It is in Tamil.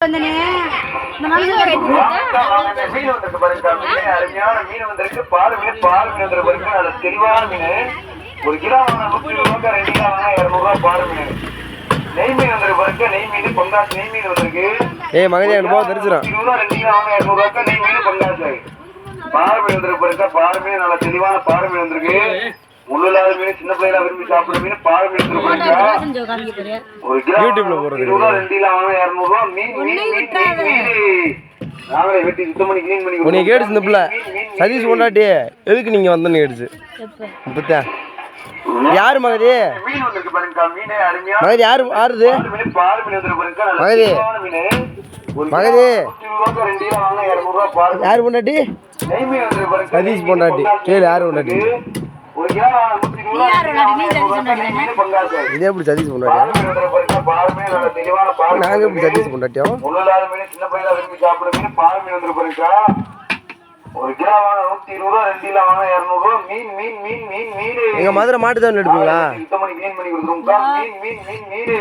மீன் வந்திருக்கு பாருங்க, அருமையான மீன் வந்திருக்கு. பால் மீன் வந்து பாருங்க, அது தெளிவான மீன். 1 கிலோ வாங்க 120 ரூபா, 2 கிலோ வாங்க 200 ரூபா. பால் மீன். நெய் மீன் வந்திருக்கு பாருங்க, நெய் மீன் பொங்காசு நெய் மீன் வந்திருக்கு. மகனே தெரிஞ்சிடும் 2 கிலோ வாங்க 200 ரூபா. நெய் மீன் பொங்காசு பால் மீன் வந்திருக்கு பாருங்க. பால் மீன் நல்ல தெளிவான பால் மீன் வந்திருக்கு. முள்ளாத மீன், சின்ன பிள்ளைல விரும்பி சாப்பிடுற மீன். பால் மீன் யூடியூப்ல போறது 2 கிலோ வாங்க 200 ரூபா. மீன் நாங்களே வெட்டி சுத்தம் பண்ணி கிளீன் பண்ணி உன்னை கேடுச்சு இந்த பிள்ளை சதீஷ் கொண்டாட்டி. எதுக்கு நீங்க வந்தோன்னு கேடுச்சு. இப்பத்தான் யாரு மகதி மீன் வந்திருக்கு பாருங்க. மீன் அருமையா மகதி யாரு ஆறுது பால் மீன் வந்திருக்கு பாருங்க. மகதி மகதி 2 கிலோ வாங்க 200 ரூபா. பால் யாரு பொண்டாட்டி? நெய் மீன் வந்திருக்கு பாருங்க. சதீஷ் பொண்டாட்டி. கேளு யாரு பொண்டாட்டி? 1 கிலோ 120 ரூபா. இதே எப்படி சதீஷ் பொண்டாட்டி? நாங்க எப்படி சதீஷ் பொண்டாட்டியாவும்? முள்ளாத மீன், சின்ன பிள்ளைல விரும்பி சாப்பிடுற மீன். பால் மீன் வந்திருக்கு பாருங்க. 1 கிலோ வாங்க 120 ரூபா, 2 கிலோ வாங்க 200 ரூபா. மீன் மீன் மீன் மீன் மீன் எங்க மதுரை மாட்டு தான் எடுப்பீங்களா? சுத்தம் பண்ணி கிளீன் பண்ணி கொடுத்துருவோம்க்கா. மீன் மீன் மீன் மீன்